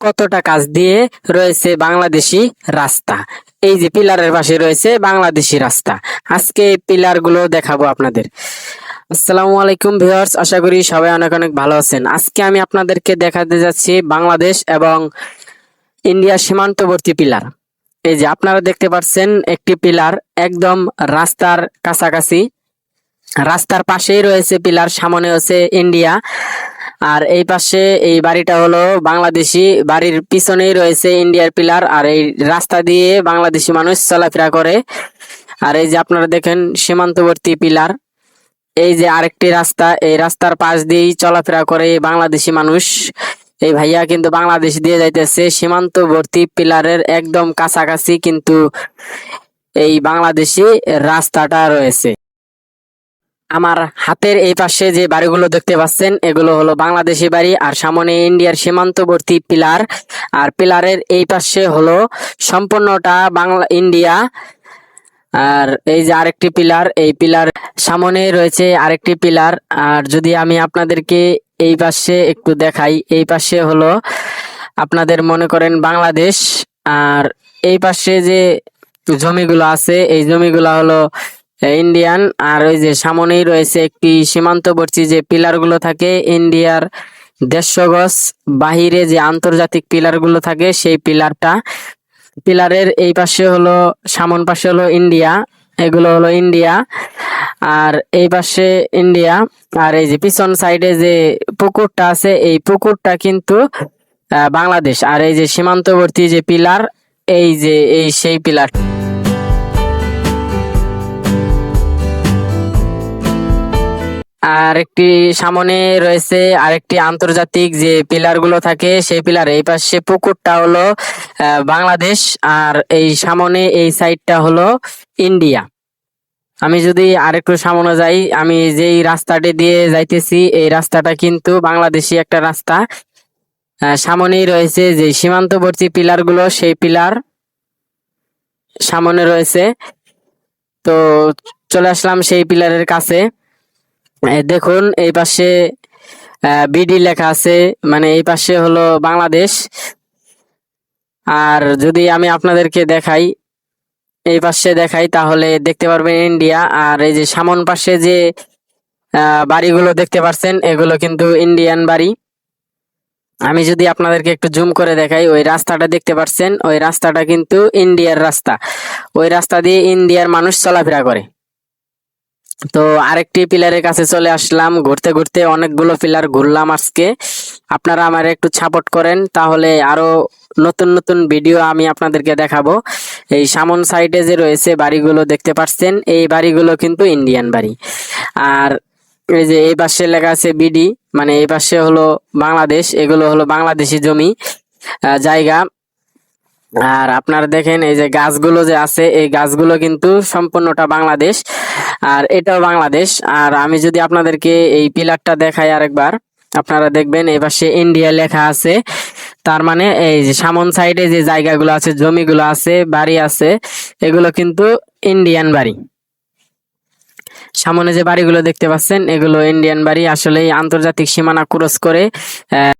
কতটা কাজ দিয়ে রয়েছে বাংলাদেশি রাস্তা। এই যে পিলারের পাশে রয়েছে বাংলাদেশি রাস্তা। আজকে এই পিলার গুলো দেখাবো আপনাদের। আসসালামু আলাইকুম ভিউয়ার্স, আশা করি সবাই অনেক অনেক ভালো আছেন। আজকে আমি আপনাদেরকে দেখাতে যাচ্ছি বাংলাদেশ এবং ইন্ডিয়ার সীমান্তবর্তী পিলার। এই যে আপনারা দেখতে পাচ্ছেন একটি পিলার একদম রাস্তার কাছাকাছি, রাস্তার পাশেই রয়েছে পিলার, সামনে হচ্ছে ইন্ডিয়া। আর এই পাশে এই বাড়িটা হলো বাংলাদেশি, বাড়ির পিছনেই রয়েছে ইন্ডিয়ার পিলার। আর এই রাস্তা দিয়ে বাংলাদেশি মানুষ চলাফেরা করে। আর এই যে আপনারা দেখেন সীমান্তবর্তী পিলার, এই যে আরেকটি রাস্তা, এই রাস্তার পাশ দিয়েই চলাফেরা করে বাংলাদেশি মানুষ। এই ভাইয়া কিন্তু বাংলাদেশ দিয়ে যাইতেছে, সীমান্তবর্তী পিলারের একদম কাছাকাছি কিন্তু এই বাংলাদেশি রাস্তাটা রয়েছে। আমার হাতের এই পাশে যে বাড়িগুলো দেখতে পাচ্ছেন এগুলো হলো বাংলাদেশি বাড়ি, আর সামনে ইন্ডিয়ার সীমান্তবর্তী পিলার। আর পিলারের এই পাশে হলো সম্পূর্ণটা বাংলা ইন্ডিয়া। আর এই যে আরেকটি পিলার, এই পিলার সামনে রয়েছে আরেকটি পিলার। আর যদি আমি আপনাদেরকে এই পাশে একটু দেখাই, এই পাশে হলো আপনাদের মনে করেন বাংলাদেশ। আর এই পাশে যে জমিগুলো আছে এই জমিগুলো হলো ইন্ডিয়ান। আর ওই যে সামনেই রয়েছে একটি সীমান্তবর্তী যে পিলার গুলো থাকে ইন্ডিয়ার 150 গজ বাহিরে যে আন্তর্জাতিক পিলার গুলো থাকে সেই পিলারটা। পিলারের এই পাশে হলো সামন পাশে হলো ইন্ডিয়া, এগুলো হলো ইন্ডিয়া। আর এই পাশে ইন্ডিয়া। আর এই যে পিছন সাইডে যে পুকুরটা আছে এই পুকুরটা কিন্তু বাংলাদেশ। আর এই যে সীমান্তবর্তী যে পিলার, এই যে এই সেই পিলার। আর একটি সামনে রয়েছে আরেকটি আন্তর্জাতিক যে পিলার গুলো থাকে সেই পিলার। এই পাশে পুকুরটা হলো বাংলাদেশ, আর এই সামনে এই সাইডটা হলো ইন্ডিয়া। আমি যদি আরেকটু সামনে যাই, আমি যেই রাস্তাটি দিয়ে যাইতেছি এই রাস্তাটা কিন্তু বাংলাদেশি একটা রাস্তা। সামনেই রয়েছে যে সীমান্তবর্তী পিলার গুলো, সেই পিলার সামনে রয়েছে। তো চলে আসলাম সেই পিলারের কাছে। দেখুন এই পাশে বিডি লেখা আছে, মানে এই পাশে হলো বাংলাদেশ। আর যদি আমি আপনাদেরকে দেখাই, এই পাশে দেখাই, তাহলে দেখতে পারবেন ইন্ডিয়া। আর এই যে সামন পাশে যে বাড়িগুলো দেখতে পাচ্ছেন এগুলো কিন্তু ইন্ডিয়ান বাড়ি। আমি যদি আপনাদেরকে একটু জুম করে দেখাই, ওই রাস্তাটা দেখতে পাচ্ছেন ওই রাস্তাটা কিন্তু ইন্ডিয়ার রাস্তা। ওই রাস্তা দিয়ে ইন্ডিয়ার মানুষ চলাফেরা করে। তো আরেকটি পিলারের কাছে চলে আসলাম, ঘুরতে ঘুরতে অনেকগুলো পিলার ঘুরলাম আজকে। আপনারা আমার একটু সাপোর্ট করেন, তাহলে আরো নতুন নতুন ভিডিও আমি আপনাদেরকে দেখাবো। এই সামন সাইডে যে রয়েছে বাড়িগুলো দেখতে পাচ্ছেন এই বাড়িগুলো কিন্তু ইন্ডিয়ান বাড়ি। আর এই যে এই পাশে লেখা আছে বিডি, মানে এই পাশে হলো বাংলাদেশ, এগুলো হলো বাংলাদেশি জমি জায়গা। আর আপনারা দেখেন এই যে গাছগুলো যে আছে এই গাছগুলো কিন্তু সম্পূর্ণটা বাংলাদেশ, আর এটাও বাংলাদেশ। আর আমি যদি আপনাদেরকে এই পিলারটা দেখাই আরেকবার, আপনারা দেখবেন এই পাশে ইন্ডিয়া লেখা আছে। তার মানে এই যে সামন সাইডে যে জায়গাগুলো আছে, জমিগুলো আছে, বাড়ি আছে, এগুলো কিন্তু ইন্ডিয়ান বাড়ি। সামনে যে বাড়িগুলো দেখতে পাচ্ছেন এগুলো ইন্ডিয়ান বাড়ি। আসলে আন্তর্জাতিক সীমানা ক্রস করে